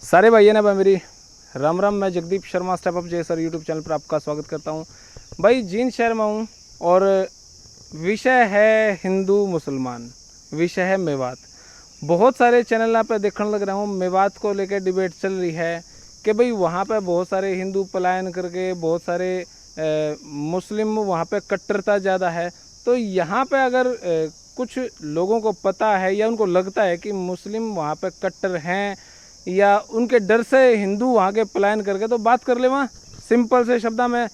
सारे भाइयों ने भाई मेरी राम राम। मैं Jagdeep Sharma step up J sir YouTube channel पर आपका स्वागत करता हूं। भाई जींद शहर में हूं और विषय है हिंदू मुसलमान, विषय है मेवात। बहुत सारे चैनल यहाँ पे देखने लग रहा हूँ, मेवात को लेकर डिबेट चल रही है कि भाई वहाँ पे बहुत सारे हिंदू पलायन करके बहुत सारे मुस्लिम वहाँ पे कट्टरता ज़्यादा है। तो यहाँ पे अगर कुछ लोगों को पता है या उनको लगता है कि मुस्लिम वहाँ पे कट्टर हैं या उनके डर से हिंदू वहाँ के पलायन करके, तो बात कर ले वहाँ सिंपल से शब्दा में।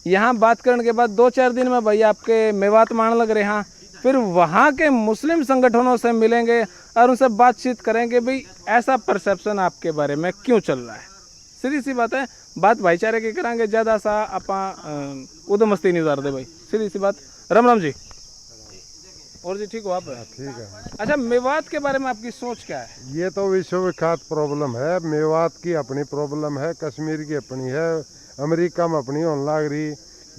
यहाँ बात करने के बाद 2-4 दिन में भाई आपके मेवात मान लग रहे हैं, फिर वहाँ के मुस्लिम संगठनों से मिलेंगे और उनसे बातचीत करेंगे भाई ऐसा परसेप्शन आपके बारे में क्यों चल रहा है। सीधी सी बात है, बात भाईचारे की करांगे, ज़्यादा सा आप उदमस्ती नहीं उतार दे भाई, सीधी सी बात। राम राम जी। और जी ठीक हो आप? ठीक है। अच्छा, मेवात के बारे में आपकी सोच क्या है? ये तो विश्व विख्यात प्रॉब्लम है। मेवात की अपनी प्रॉब्लम है, कश्मीर की अपनी है, अमेरिका में अपनी होने लग रही,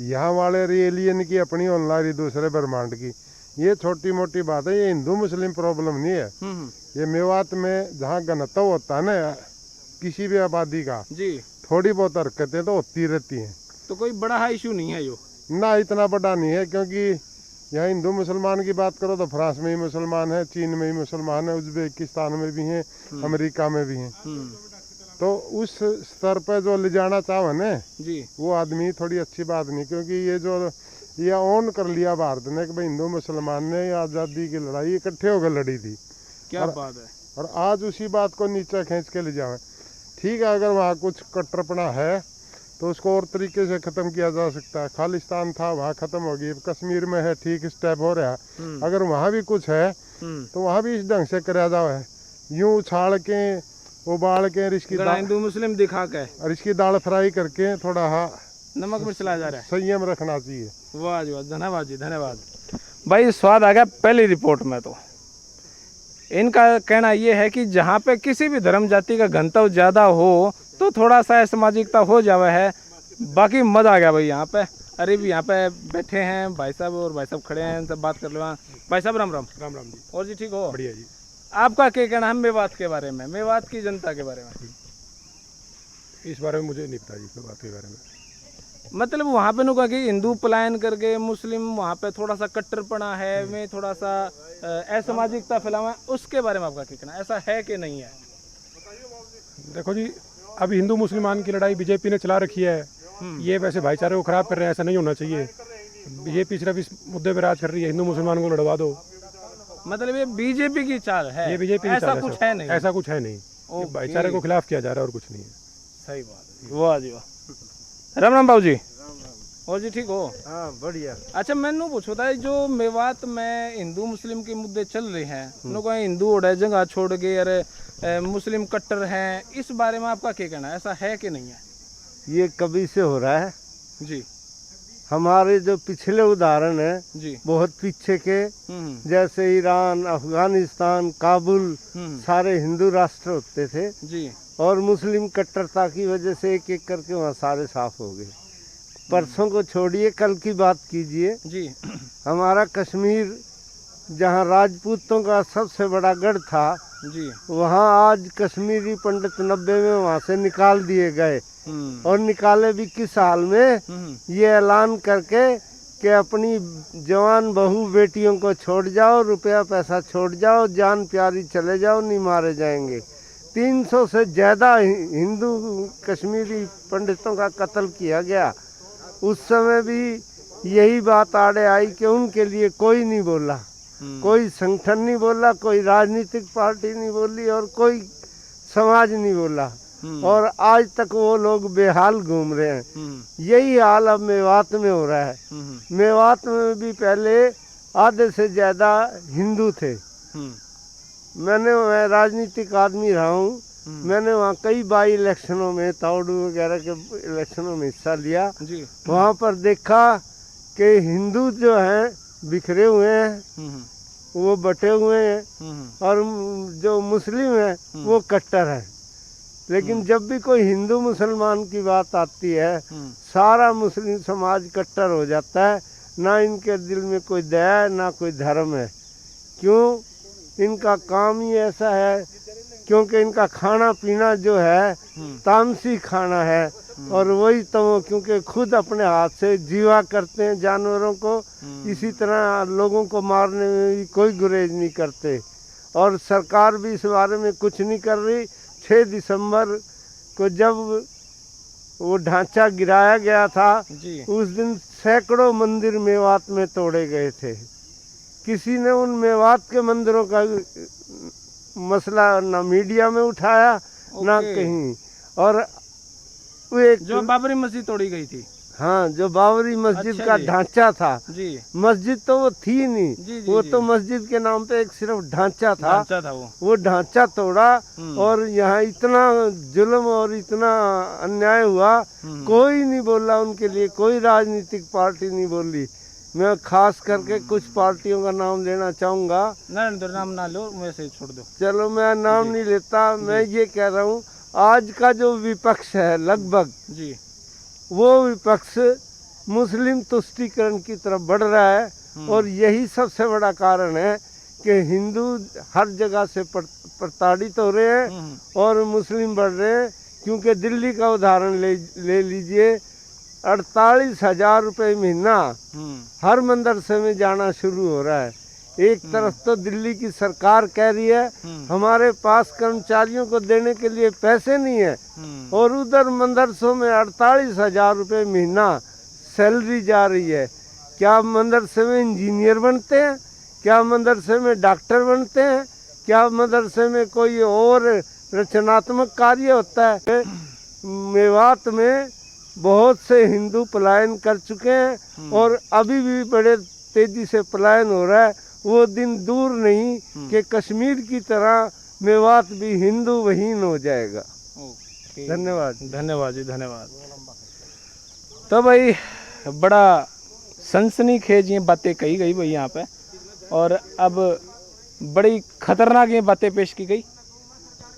यहाँ वाले एलियन की अपनी होने लग रही, दूसरे ब्रह्मांड की। ये छोटी मोटी बात है, ये हिंदू मुस्लिम प्रॉब्लम नहीं है। ये मेवात में जहाँ घनत्व होता है ना किसी भी आबादी का जी, थोड़ी बहुत हरकतें तो होती रहती हैं। तो कोई बड़ा इशू नहीं है यो? ना इतना बड़ा नहीं है, क्योंकि यहाँ हिंदू मुसलमान की बात करो तो फ्रांस में ही मुसलमान है, चीन में ही मुसलमान है, उज्बेकिस्तान में भी हैं, अमेरिका में भी हैं। तो उस स्तर पर जो ले जाना चाहो ना जी, वो आदमी थोड़ी अच्छी बात नहीं, क्योंकि ये ऑन कर लिया भारत ने कि भाई हिंदू मुसलमान ने आज़ादी की लड़ाई इकट्ठे होकर लड़ी थी। क्या बात है। और आज उसी बात को नीचे खींच के ले जाए। ठीक है, अगर वहाँ कुछ कट्टरपना है तो उसको और तरीके से ख़त्म किया जा सकता है। खालिस्तान था, वहाँ ख़त्म हो गई, कश्मीर में है, ठीक स्टेप हो रहा है। अगर वहाँ भी कुछ है तो वहाँ भी इस ढंग से कराया जाओ है, यूँ उछाल के उबाल के इसकी हिंदू मुस्लिम दिखा के और इसकी दाल फ्राई करके थोड़ा नमक मिर्च चलाया जा रहा है। संयम रखना चाहिए। वाह जी वाह, धन्यवाद जी धन्यवाद। भाई स्वाद आ गया पहली रिपोर्ट में। तो इनका कहना ये है कि जहाँ पे किसी भी धर्म जाति का घनत्व ज़्यादा हो तो थोड़ा सा सामाजिकता हो जावे है, बाकी मज़ा आ गया भाई यहाँ पे। अरे भी यहाँ पे बैठे हैं भाई साहब, और भाई साहब खड़े हैं, इनसे बात कर लो। भाई साहब राम राम। राम राम जी। और जी ठीक हो? बढ़िया जी। आपका क्या कहना है मेवात के बारे में, मेवात की जनता के बारे में? इस बारे में मुझे नहीं पता जी, इस बात के बारे में। मतलब वहाँ पे नुका कि हिंदू पलायन करके मुस्लिम वहाँ पे थोड़ा सा कट्टरपना है, में थोड़ा सा असामाजिकता फैलावा है, उसके बारे में आपका क्या कहना है? ऐसा है कि नहीं है? देखो जी, अभी हिंदू मुसलमान की लड़ाई बीजेपी ने चला रखी है। ये वैसे भाईचारे को खराब कर रहे हैं, ऐसा नहीं होना चाहिए। बीजेपी सिर्फ इस मुद्दे पर राज कर रही है, हिंदू मुसलमान को लड़वा दो। मतलब ये बीजेपी की चाल है? ये बीजेपी की ऐसा चाल कुछ है नहीं? ऐसा कुछ है नहीं। ये भाईचारे को खिलाफ किया जा रहा है और कुछ नहीं है। सही बात है। वाह जी वाह। राम राम बाबू जी। और जी ठीक हो? हाँ बढ़िया। अच्छा, मैंने पूछो था जो मेवात में हिंदू मुस्लिम के मुद्दे चल रहे हैं, उनको हिंदू उड़ा जगह छोड़ के अरे मुस्लिम कट्टर हैं, इस बारे में आपका क्या कहना है? ऐसा है कि नहीं है? ये कभी से हो रहा है जी हमारे जो पिछले उदाहरण है जी। बहुत पीछे के, जैसे ईरान, अफगानिस्तान, काबुल, सारे हिंदू राष्ट्र होते थे जी। और मुस्लिम कट्टरता की वजह से एक एक करके वहाँ सारे साफ हो गए। परसों को छोड़िए, कल की बात कीजिए जी। हमारा कश्मीर जहाँ राजपूतों का सबसे बड़ा गढ़ था जी। वहाँ आज कश्मीरी पंडित 90 में वहाँ से निकाल दिए गए। और निकाले भी किस हाल में? ये ऐलान करके कि अपनी जवान बहू बेटियों को छोड़ जाओ, रुपया पैसा छोड़ जाओ, जान प्यारी चले जाओ, नहीं मारे जाएंगे। 300 से ज़्यादा हिंदू कश्मीरी पंडितों का कत्ल किया गया। उस समय भी यही बात आड़े आई कि उनके लिए कोई नहीं बोला, कोई संगठन नहीं बोला, कोई राजनीतिक पार्टी नहीं बोली और कोई समाज नहीं बोला। और आज तक वो लोग बेहाल घूम रहे हैं। यही हाल अब मेवात में हो रहा है। मेवात में भी पहले आधे से ज़्यादा हिंदू थे। मैं राजनीतिक आदमी रहा हूँ, मैंने वहाँ कई बाई इलेक्शनों में, ताउडू वगैरह के इलेक्शनों में हिस्सा लिया। वहाँ पर देखा कि हिंदू जो हैं बिखरे हुए हैं, वो बटे हुए हैं, और जो मुस्लिम हैं वो कट्टर हैं। लेकिन जब भी कोई हिंदू मुसलमान की बात आती है सारा मुस्लिम समाज कट्टर हो जाता है। ना इनके दिल में कोई दया है, ना कोई धर्म है। क्यों? इनका काम ही ऐसा है क्योंकि इनका खाना पीना जो है तामसी खाना है, और वही तो क्योंकि खुद अपने हाथ से जीवा करते हैं जानवरों को, इसी तरह लोगों को मारने में भी कोई गुरेज नहीं करते। और सरकार भी इस बारे में कुछ नहीं कर रही। 6 दिसंबर को जब वो ढांचा गिराया गया था जी। उस दिन सैकड़ों मंदिर मेवात में तोड़े गए थे। किसी ने उन मेवात के मंदिरों का मसला ना मीडिया में उठाया ना ओके। कहीं। और वो एक जो बाबरी मस्जिद तोड़ी गई थी। हाँ, जो बाबरी मस्जिद अच्छा का जी। ढांचा था, जी मस्जिद तो वो थी नहीं, जी जी वो जी। तो मस्जिद के नाम पे एक सिर्फ ढांचा था। ढांचा था वो ढांचा तोड़ा और यहाँ इतना जुल्म और इतना अन्याय हुआ, कोई नहीं बोला उनके लिए, कोई राजनीतिक पार्टी नहीं बोली। मैं खास करके कुछ पार्टियों का नाम लेना चाहूँगा। ना नाम ना लो, वैसे छोड़ दो। चलो मैं नाम नहीं लेता, मैं ये कह रहा हूँ आज का जो विपक्ष है लगभग जी वो विपक्ष मुस्लिम तुष्टीकरण की तरफ बढ़ रहा है। और यही सबसे बड़ा कारण है कि हिंदू हर जगह से प्रताड़ित हो रहे हैं और मुस्लिम बढ़ रहे हैं। क्योंकि दिल्ली का उदाहरण ले लीजिए, 48,000 रुपये महीना हर मदरसे में जाना शुरू हो रहा है। एक तरफ तो दिल्ली की सरकार कह रही है हमारे पास कर्मचारियों को देने के लिए पैसे नहीं है, और उधर मदरसों में 48,000 रुपये महीना सैलरी जा रही है। क्या मदरसे में इंजीनियर बनते हैं? क्या मदरसे में डॉक्टर बनते हैं? क्या मदरसे में कोई और रचनात्मक कार्य होता है? मेवात में बहुत से हिंदू पलायन कर चुके हैं और अभी भी बड़े तेजी से पलायन हो रहा है। वो दिन दूर नहीं कि कश्मीर की तरह मेवात भी हिंदू वहीन हो जाएगा। धन्यवाद। धन्यवाद जी, धन्यवाद। तो भाई बड़ा सनसनीखेज ये बातें कही गई भाई यहाँ पे, और अब बड़ी खतरनाक ये बातें पेश की गई।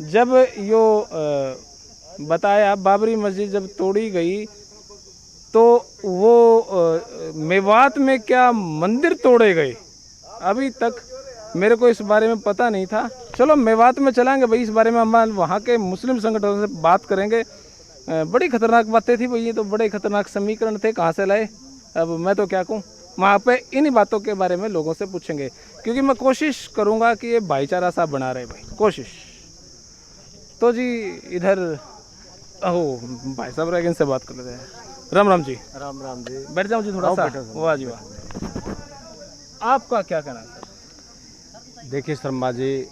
जब यो बताया बाबरी मस्जिद जब तोड़ी गई तो वो मेवात में क्या मंदिर तोड़े गए, अभी तक मेरे को इस बारे में पता नहीं था। चलो मेवात में चलाएंगे भाई, इस बारे में हम वहाँ के मुस्लिम संगठनों से बात करेंगे। बड़ी खतरनाक बातें थी भाई, ये तो बड़े खतरनाक समीकरण थे, कहाँ से लाए। अब मैं तो क्या कहूँ, वहाँ पे इन्हीं बातों के बारे में लोगों से पूछेंगे, क्योंकि मैं कोशिश करूँगा कि ये भाईचारा सा बना रहे भाई, कोशिश। तो जी इधर अहो भाई साहब रह इनसे बात कर लेते हैं। राम राम जी। राम राम जी। बैठ जाऊँ जी थोड़ा सा। वाह जी वाह। आपका क्या कहना है सर? देखिए शर्मा जी,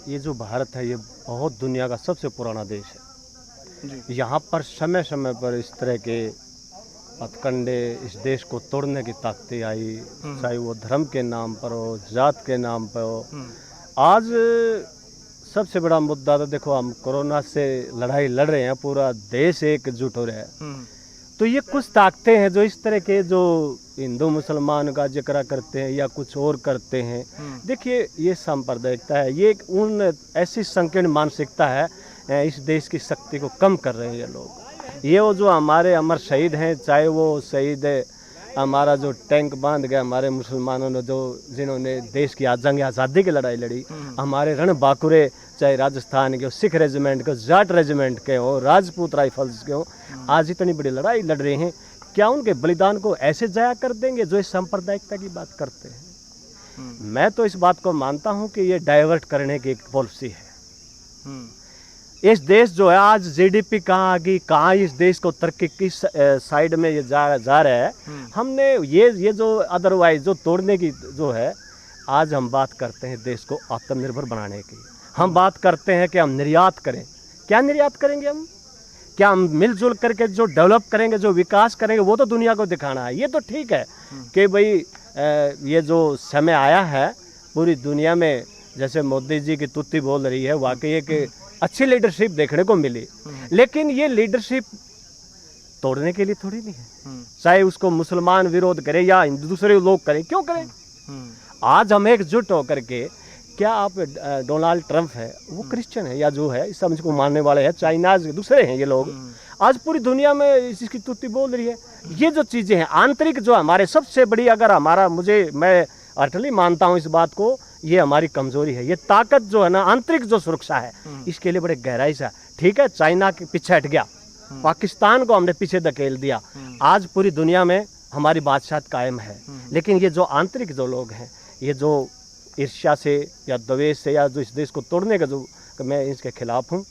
ये जो भारत है ये बहुत दुनिया का सबसे पुराना देश है। यहाँ पर समय समय पर इस तरह के हथकंडे इस देश को तोड़ने की ताकतें आई, चाहे वो धर्म के नाम पर हो, जात के नाम पर हो। आज सबसे बड़ा मुद्दा तो देखो, हम कोरोना से लड़ाई लड़ रहे हैं, पूरा देश एकजुट हो रहा है। तो ये कुछ ताकतें हैं जो इस तरह के जो हिंदू मुसलमान का जिक्र करते हैं या कुछ और करते हैं। देखिए ये सांप्रदायिकता है, ये उन ऐसी संकीर्ण मानसिकता है, इस देश की शक्ति को कम कर रहे हैं ये लोग। ये वो जो हमारे अमर शहीद हैं, चाहे वो शहीद हमारा जो टैंक बांध गया हमारे मुसलमानों ने, जो जिन्होंने देश की जंग आज़ादी की लड़ाई लड़ी, हमारे रण बाकुरे, चाहे राजस्थान के हो, सिख रेजिमेंट के हो, जाट रेजिमेंट के हो, राजपूत राइफल्स के हो, आज इतनी बड़ी लड़ाई लड़ रहे हैं। क्या उनके बलिदान को ऐसे जाया कर देंगे जो इस सांप्रदायिकता की बात करते हैं? मैं तो इस बात को मानता हूं कि ये डाइवर्ट करने की एक पॉलिसी है। इस देश जो है आज जीडीपी कहाँ आ गई, कहाँ इस देश को तरक्की किस साइड में ये जा रहा है। हमने ये जो अदरवाइज जो तोड़ने की जो है, आज हम बात करते हैं देश को आत्मनिर्भर बनाने की। हम बात करते हैं कि हम निर्यात करें। क्या निर्यात करेंगे हम? क्या हम मिलजुल करके जो डेवलप करेंगे, जो विकास करेंगे, वो तो दुनिया को दिखाना है। ये तो ठीक है कि भाई ये जो समय आया है पूरी दुनिया में, जैसे मोदी जी की तुत्ती बोल रही है, वाकई एक अच्छी लीडरशिप देखने को मिली। लेकिन ये लीडरशिप तोड़ने के लिए थोड़ी नहीं है। चाहे उसको मुसलमान विरोध करें या दूसरे लोग करें, क्यों करें? आज हम एकजुट होकर के, क्या आप डोनाल्ड ट्रंप है वो क्रिश्चियन है या जो है इस समझ को मानने वाले हैं, चाइनाज दूसरे हैं, ये लोग आज पूरी दुनिया में इसकी तुत्ती बोल रही है। ये जो चीज़ें हैं आंतरिक, जो हमारे सबसे बड़ी, अगर हमारा मैं अटली मानता हूँ इस बात को ये हमारी कमजोरी है। ये ताकत जो है ना, आंतरिक जो सुरक्षा है, इसके लिए बड़े गहराई से, ठीक है, चाइना के पीछे हट गया, पाकिस्तान को हमने पीछे धकेल दिया, आज पूरी दुनिया में हमारी बादशाहत कायम है। लेकिन ये जो आंतरिक जो लोग हैं, ये जो ईर्ष्या से या द्वेष से या जो इस देश को तोड़ने का जो, मैं इसके खिलाफ हूँ।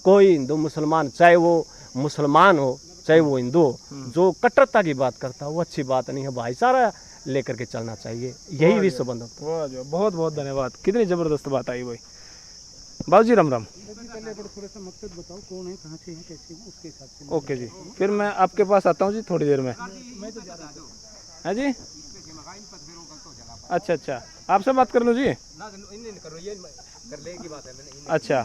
कोई हिंदू मुसलमान, चाहे वो मुसलमान हो चाहे वो हिंदू हो, जो कट्टरता की बात करता है वो अच्छी बात नहीं है। भाईचारा लेकर के चलना चाहिए, यही विश्व बंधन। बहुत बहुत धन्यवाद, कितनी जबरदस्त बात आई भाई। बाबूजी राम राम। थोड़ा सा मकसद बताओ, कौन है, कहाँ से है, कैसे है, उसके हिसाब से। ओके जी, फिर मैं आपके पास आता हूँ जी थोड़ी देर में। है जी, अच्छा अच्छा, आपसे बात कर लूँ जी। अच्छा,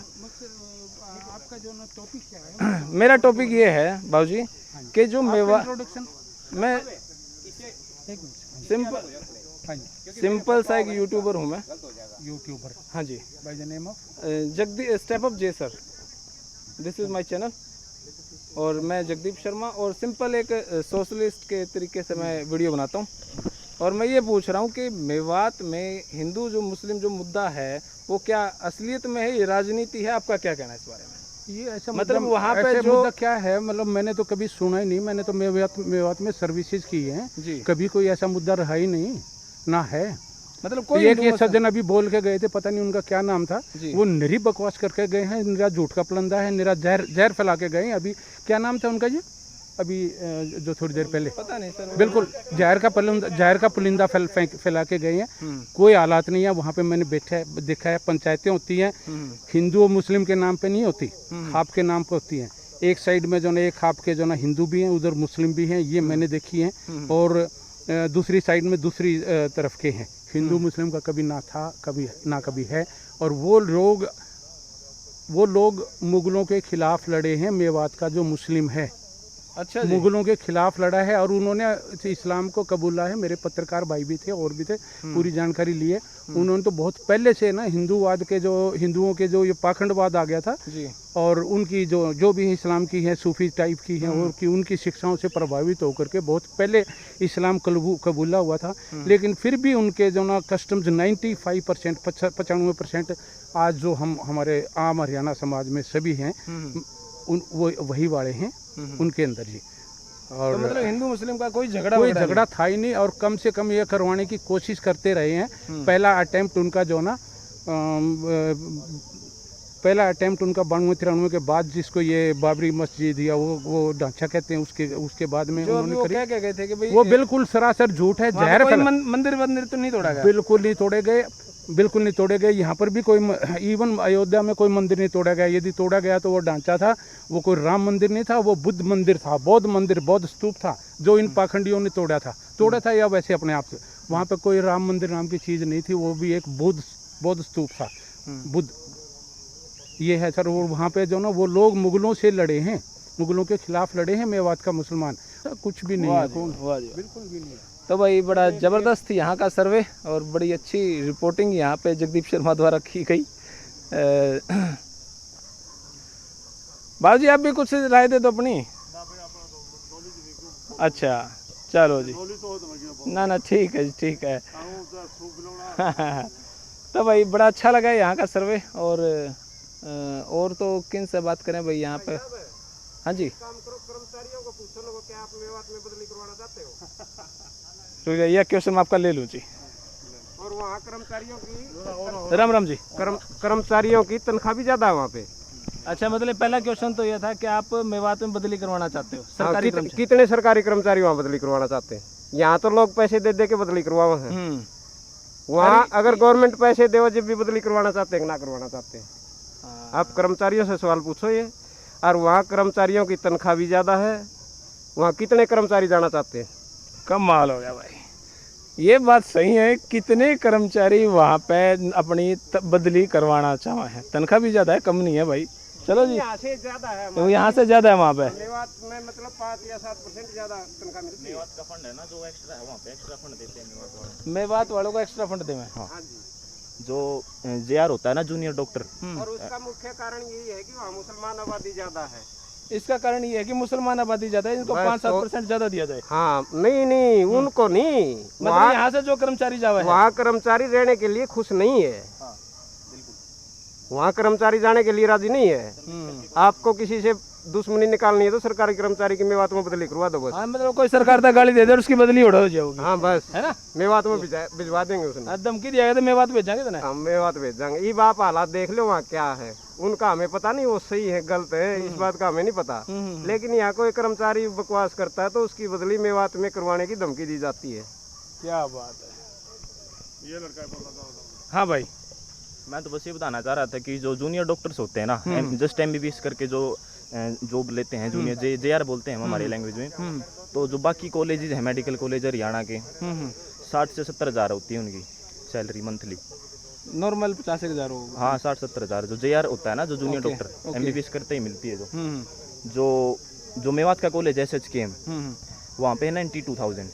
आपका जो ना टॉपिक क्या है? मेरा टॉपिक ये है बाबूजी कि जो मेवा, मैं सिंपल सा एक यूट्यूबर हूँ मैं। यूट्यूबर, हाँ जी, by the name of Jagdeep step up J sir, this is my channel. और मैं जगदीप शर्मा, और सिंपल एक सोशलिस्ट के तरीके से मैं वीडियो बनाता हूँ। और मैं ये पूछ रहा हूँ कि मेवात में हिंदू जो मुस्लिम जो मुद्दा है वो क्या असलियत में है, ये राजनीति है? आपका क्या कहना है इस बारे में? ये ऐसा मतलब वहाँ पे ऐसे जो मुद्दा क्या है, मतलब मैंने तो कभी सुना ही नहीं। मैंने तो मेवात में सर्विसेज की है जी, कभी कोई ऐसा मुद्दा रहा ही नहीं ना है। मतलब कोई एक ये सज्जन अभी बोल के गए थे, पता नहीं उनका क्या नाम था, जी। वो निरी बकवास करके गए हैं, निरा झूठ का पलंदा है, निरा जहर फैला के गए हैं। अभी क्या नाम था उनका, ये अभी जो थोड़ी देर पहले, पता नहीं सर, बिल्कुल जहर का पुलिंदा फैला के गए हैं। कोई हालात नहीं है वहाँ पे। मैंने देखा है, पंचायतें होती हैं, हिंदू और मुस्लिम के नाम पे नहीं होती, खाप के नाम पे होती हैं। एक साइड में जो ना एक खाप के जो ना हिंदू भी हैं, उधर मुस्लिम भी हैं, ये मैंने देखी हैं। और दूसरी साइड में दूसरी तरफ के हैं। हिंदू मुस्लिम का कभी ना था, कभी है। और वो लोग मुगलों के खिलाफ लड़े हैं। मेवात का जो मुस्लिम है, अच्छा, मुगलों के खिलाफ लड़ा है और उन्होंने इस्लाम को कबूला है। मेरे पत्रकार भाई भी थे और भी थे, पूरी जानकारी ली है। उन्होंने तो बहुत पहले से ना हिंदूवाद के जो हिंदुओं के जो ये पाखंडवाद आ गया था जी, और उनकी जो भी इस्लाम की है, सूफी टाइप की है, और कि उनकी शिक्षाओं से प्रभावित होकर के बहुत पहले इस्लाम कबूला हुआ था। लेकिन फिर भी उनके जो ना कस्टम्स 95%, 95% आज जो हमारे आम हरियाणा समाज में सभी हैं, वो वही वाले हैं उनके अंदर जी। और तो मतलब हिंदू मुस्लिम का कोई झगड़ा था ही नहीं। और कम से कम ये करवाने की कोशिश करते रहे हैं। पहला अटेम्प्ट उनका जो ना पहला अटेम्प्ट उनका 92-93 के बाद, जिसको ये बाबरी मस्जिद या वो ढांचा कहते हैं, उसके बाद में उन्होंने क्या कह गए थे कि भाई वो बिल्कुल सरासर झूठ है, जहर फैला। मंदिर तो नहीं तोड़ा गया? बिल्कुल नहीं तोड़े गए। यहाँ पर भी कोई, इवन अयोध्या में कोई मंदिर नहीं तोड़ा गया। यदि तोड़ा गया तो वो ढांचा था, वो कोई राम मंदिर नहीं था, वो बुद्ध मंदिर था, बौद्ध स्तूप था, जो इन पाखंडियों ने तोड़ा था या वैसे अपने आप से। वहाँ पे कोई राम मंदिर नाम की चीज़ नहीं थी, वो भी एक बौद्ध स्तूप था, बुद्ध। ये है सर। और वहाँ पे जो ना वो लोग मुगलों से लड़े हैं, मुगलों के खिलाफ लड़े हैं। मेवात का मुसलमान कुछ भी नहीं है, बिल्कुल भी नहीं। तो भाई बड़ा ज़बरदस्त यहाँ का सर्वे और बड़ी अच्छी रिपोर्टिंग यहाँ पे जगदीप शर्मा द्वारा की गई। बाबूजी आप भी कुछ राय दे दो अपनी। अच्छा चलो जी, ना ठीक है जी, ठीक है। तो भाई बड़ा अच्छा लगा यहाँ का सर्वे। और तो किन से बात करें भाई यहाँ पे? हाँ जी, कर्मचारियों को पूछो लोगों, क्या आप मेवात में बदली करवाना चाहते हो? तो यह क्वेश्चन मैं आपका ले लूँ जी। और वहाँ कर्मचारियों की राम जी, कर्मचारियों की तनख्वाह भी ज्यादा है वहाँ पे। अच्छा, मतलब पहला क्वेश्चन तो यह था कि आप मेवात में बदली करवाना चाहते हो? सरकारी कितने सरकारी कर्मचारी वहाँ बदली करवाना चाहते हैं? यहाँ तो लोग पैसे दे के बदली करवाओ हैं। वहाँ अगर गवर्नमेंट पैसे दे जब भी बदली करवाना चाहते हैं ना करवाना चाहते हैं? आप कर्मचारियों से सवाल पूछो ये। और वहाँ कर्मचारियों की तनख्वाह भी ज़्यादा है। वहाँ कितने कर्मचारी जाना चाहते हैं? कमाल हो गया भाई, ये बात सही है। कितने कर्मचारी वहाँ पे अपनी बदली करवाना चाहे हैं? तनख्वाह भी ज़्यादा है, कम नहीं है भाई। चलो जी, यहाँ से ज़्यादा है, तो यहाँ से ज़्यादा है वहाँ पे। मेवात में मतलब 5 या 7% ज़्यादा तनख्वाह मिलती है। मेवात का फंड है ना, जो एक्स्ट्रा है वहाँ पे एक्स्ट्रा फंड देते हैं मेवात वाले। मेवात वालों को एक्स्ट्रा फंड दें? हाँ जी। जो जेआर होता है ना, जूनियर डॉक्टर, और उसका मुख्य कारण यही है कि वहाँ मुसलमान आबादी ज़्यादा है, इसका कारण ये है कि मुसलमान आबादी ज्यादा है, इनको 5-7% ज्यादा दिया जाए। हाँ नहीं उनको नहीं, मतलब यहाँ से जो कर्मचारी जावा है वहाँ कर्मचारी रहने के लिए खुश नहीं है, वहाँ कर्मचारी जाने के लिए राजी नहीं है। आपको किसी से दुश्मनी निकालनी है तो सरकारी कर्मचारी की मेवात में बदली करवा दो बस। हाँ, मतलब कोई सरकार तक गाली दे दे और उसकी बदली उड़ा हो जाओगी। हाँ बस, है ना, मेवात में भिजवा देंगे उसने। धमकी दिया गया तो मेवात भेजांगे तो ना। हम मेवात भेज देंगे। ये बाप हालात देख लो वहाँ क्या है, उनका हमें पता नहीं वो सही है गलत है, इस बात का हमें नहीं पता। लेकिन यहाँ कोई कर्मचारी बकवास करता है तो उसकी बदली मेवात में करवाने की धमकी दी जाती है। क्या बात है, ये लड़का। हाँ भाई, मैं तो बस ये बताना चाह रहा था कि जो जूनियर डॉक्टर्स होते हैं ना, जस्ट MBBS करके जो जॉब लेते हैं, जूनियर JR बोलते हैं हमारी लैंग्वेज में, तो जो बाकी कॉलेजेस हैं, मेडिकल कॉलेज हरियाणा के, 60 से 70 हज़ार होती है उनकी सैलरी मंथली। नॉर्मल 50,000 होगा। हाँ 60-70 हज़ार जो JR होता है ना, जो जूनियर डॉक्टर MBBS करते ही मिलती है। जो मेवात का कॉलेज है SHKM, वहाँ पे 92,000।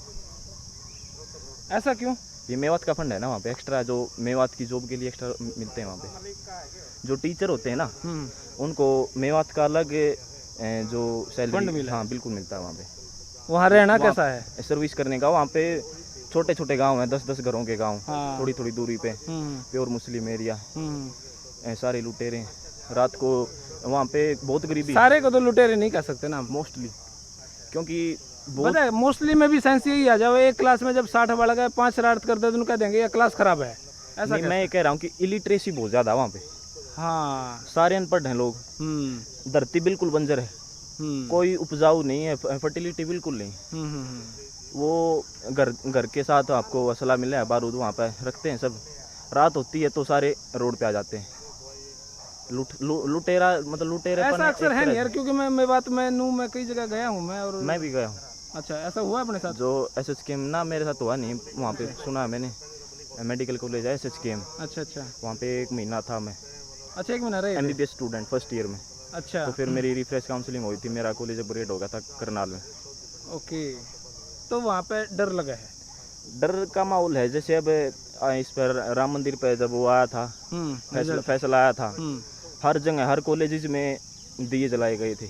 ऐसा क्यों? ये मेवात का फंड है ना, वहाँ पे एक्स्ट्रा जो मेवात की जॉब के लिए एक्स्ट्रा मिलते हैं। वहाँ पे जो टीचर होते हैं ना, उनको मेवात का अलग जो सैलरी मिला, हाँ बिल्कुल मिलता है वहाँ पे। वहाँ रहना कैसा है? सर्विस करने का, वहाँ पे छोटे छोटे गांव हैं, 10-10 घरों के गांव, थोड़ी थोड़ी दूरी पे, प्योर मुस्लिम एरिया, सारे लुटेरे। रात को वहाँ पे बहुत गरीबी। सारे को तो लुटेरे नहीं कह सकते ना मोस्टली, क्योंकि पता है मोस्टली में भी सेंस यही आ जाओ, एक क्लास में जब 60 बालक गए 5 शरारत करते तो उनको कह देंगे ये क्लास खराब है। ऐसा नहीं, मैं ये कह रहा हूँ कि इलिटरेसी बहुत ज़्यादा वहाँ पे। हाँ, सारे अनपढ़ हैं लोग, धरती बिल्कुल बंजर है, कोई उपजाऊ नहीं है, फर्टिलिटी बिल्कुल नहीं। वो घर के साथ आपको असला मिला है, बारूद वहाँ पे रखते हैं सब। रात होती है तो सारे रोड पे आ जाते हैं, लुटेरा मतलब लुटेरे। ऐसा अक्सर है नहीं यार, क्योंकि मैं कई जगह गया हूँ मैं, और मैं भी गया हूँ। अच्छा, ऐसा हुआ अपने साथ? जो SHKM ना, मेरे साथ हुआ नहीं, वहाँ पे सुना है मैंने, मेडिकल कॉलेज है SHKM। अच्छा, वहाँ पे 1 महीना था मैं। अच्छा, 1 महीना रहे? MBBS स्टूडेंट फर्स्ट ईयर में। अच्छा, तो फिर मेरी रिफ्रेश काउंसलिंग हुई थी, मेरा कॉलेज अपग्रेड हो गया था करनाल में। ओके, तो वहाँ पे डर लगा है? डर का माहौल है, जैसे अब इस पर राम मंदिर पे जब वो आया था, फैसला आया था, हर जगह हर कॉलेज में दिए जलाए गए थे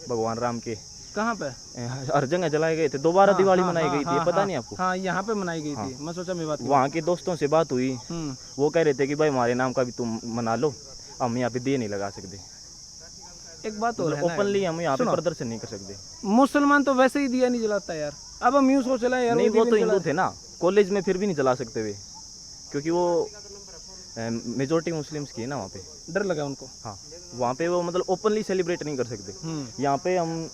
भगवान राम के। कहाँ पे? हर जगह जलाए गए थे। दोबारा दिवाली मनाई गई थी, पता नहीं आपको? हाँ, यहाँ पे मनाई गई थी। मैं सोचा मेवात की। वहाँ के दोस्तों से बात हुई, वो कह रहे थे कि भाई हमारे नाम का भी तुम मना लो, हम यहाँ पे दिए नहीं लगा सकते। एक बात और है ना, ओपनली हम यहाँ पे प्रदर्शन नहीं कर सकते। मुसलमान तो वैसे ही दिया नहीं जलाता यार। अब हम यूँ सोच रहे हैं यार, नहीं वो तो हिंदू थे ना, कॉलेज में फिर भी नहीं जला सकते वे, क्योंकि वो मेजोरिटी मुस्लिम्स की है ना वहाँ पे। डर लगा उनको? हाँ, वहाँ पे वो मतलब ओपनली सेलिब्रेट नहीं कर सकते। यहाँ पे हम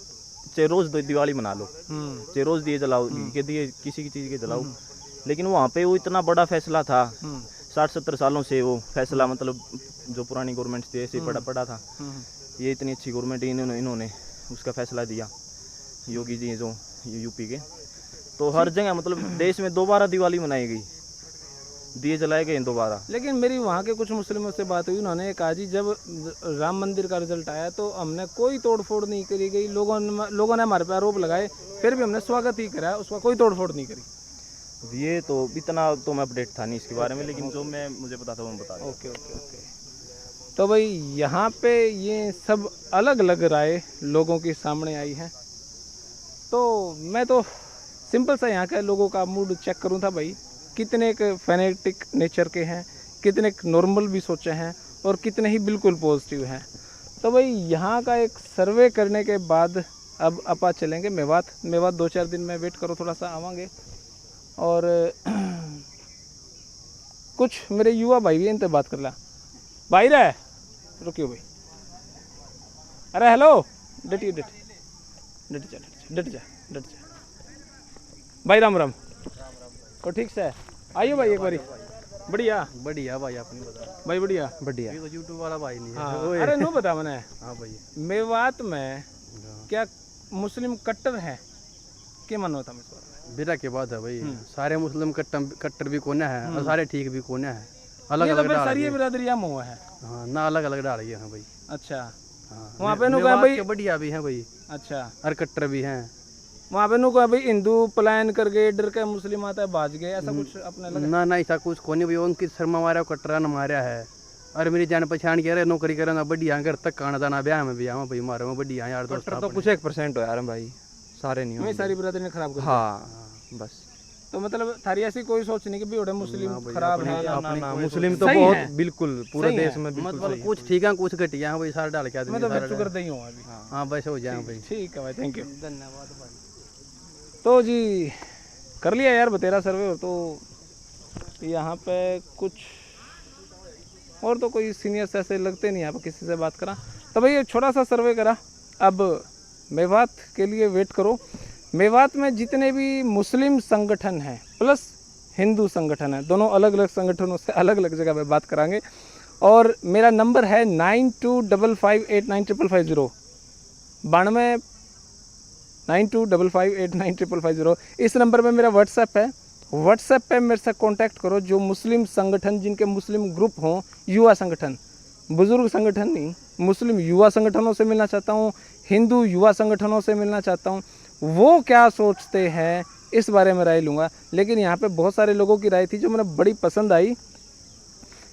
चाहे रोज दिवाली मना लो, चाहे रोज दिए जलाओ, के दिए किसी की चीज़ के जलाओ, लेकिन वहाँ पे वो इतना बड़ा फैसला था, 60-70 सालों से वो फैसला, मतलब जो पुरानी गवर्नमेंट थी ऐसे पड़ा था, ये इतनी अच्छी गवर्नमेंट इन्होंने उसका फैसला दिया, योगी जी जो यूपी के, तो हर जगह मतलब देश में दोबारा दिवाली मनाई गई, दिए जलाए गए दोबारा। लेकिन मेरी वहाँ के कुछ मुस्लिमों से बात हुई, उन्होंने कहा जी जब राम मंदिर का रिजल्ट आया तो हमने कोई तोड़फोड़ नहीं करी गई, लोगों ने हमारे पे आरोप लगाए, फिर भी हमने स्वागत ही करा, उसका कोई तोड़फोड़ नहीं करी। ये तो इतना तो मैं अपडेट था नहीं इसके बारे में, लेकिन जो मुझे पता था वो बता दूं। ओके। तो भाई यहाँ पे ये सब अलग अलग राय लोगों के सामने आई है, तो मैं तो सिंपल सा यहाँ के लोगों का मूड चेक करूँ था भाई, कितने एक फैनेटिक नेचर के हैं, कितने नॉर्मल भी सोचे हैं, और कितने ही बिल्कुल पॉजिटिव हैं। तो भाई यहाँ का एक सर्वे करने के बाद अब अपा चलेंगे मेवात 2-4 दिन में वेट करो, थोड़ा सा आवांगे। और कुछ मेरे युवा भाई भी इनसे बात कर ला। भाई रहे रुकियो भाई, अरे हेलो, डट जा भाई, राम राम। तो ठीक से आइयो भाई, एक बारी। बढ़िया भाई, आपने बता भाई, बढ़िया ये तो यूट्यूब वाला भाई नहीं है। हाँ, अरे नो बता मैंने। हाँ भाई, मेवात में क्या मुस्लिम कट्टर है, क्या मन होता है? बिरा के बात है भाई, सारे मुस्लिम कट्टर भी कोने हैं और सारे ठीक भी कोने हैं, अलग अलग डाल सारी बिरादरियां में हुआ है। हाँ ना, अलग अलग डाल रही है भाई। अच्छा, हाँ, वहाँ पे नुका भाई बढ़िया भी हैं भाई। अच्छा, और कट्टर भी हैं वहाँ पे नुका भाई, हिंदू पलायन करके डर के मुस्लिम आता है भाज गए, ऐसा कुछ अपने लगा? ना ऐसा कुछ कोने भाई, उनकी शर्मा मारा कटरा न मारा है, और मेरी जान पहचान कह रहे नौकरी करेंगे बढ़िया घर तक आना जाना ब्याह में भी आवा भाई मारे में बढ़िया यार दोस्त कट्टर तो कुछ 1% हो यार भाई, सारे नहीं मैं हो। सारी बरादरी ने खराब कर दिया। हाँ बस। तो मतलब थारी ऐसी कोई सोच नहीं कि भी ओडे मुस्लिम खराब है। ना मुस्लिम तो सही बहुत है। बिल्कुल पूरे सही देश है। में बिल्कुल मतलब सही है। कुछ ठीक है कुछ घटिया है भाई सारे डाल के आदमी मैं तो सारा बच्चों कर दही हूँ अभी। हाँ बस हो जाए भाई। ठीक है भाई, थैंक यू। धन्यवाद भाई। तो जी कर लिया यार बतेरा सर्वे। और तो यहाँ पे कुछ और तो कोई सीनियर्स ऐसे लगते नहीं यहाँ पे किसी से बात करा। तो भाई ये छोटा सा सर्वे करा। अब मेवात के लिए वेट करो। मेवात में जितने भी मुस्लिम संगठन हैं प्लस हिंदू संगठन है, दोनों अलग अलग संगठनों से अलग अलग जगह पे बात करांगे। और मेरा नंबर है 9255895550 9255895550। इस नंबर पे मेरा व्हाट्सएप है। व्हाट्सएप पे मेरे से कांटेक्ट करो। जो मुस्लिम संगठन जिनके मुस्लिम ग्रुप हों, युवा संगठन, बुजुर्ग संगठन नहीं, मुस्लिम युवा संगठनों से मिलना चाहता हूँ, हिंदू युवा संगठनों से मिलना चाहता हूँ, वो क्या सोचते हैं इस बारे में राय लूँगा। लेकिन यहाँ पे बहुत सारे लोगों की राय थी जो मुझे बड़ी पसंद आई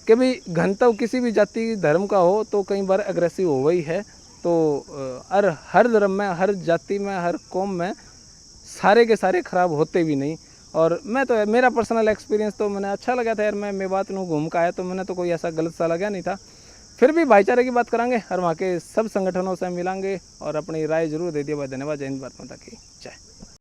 कि भाई घनत्व किसी भी जाति धर्म का हो तो कई बार अग्रेसिव हो गई है। तो हर धर्म में, हर जाति में, हर कौम में सारे के सारे खराब होते भी नहीं। और मैं तो मेरा पर्सनल एक्सपीरियंस तो मैंने अच्छा लगा था यार। मैं मेवात में घूम के आया तो मैंने तो कोई ऐसा गलत सा लगा नहीं था। फिर भी भाईचारे की बात करांगे और वहाँ के सब संगठनों से मिलांगे और अपनी राय जरूर दे दिए भाई। धन्यवाद। जय हिंद, भारत माता की जय।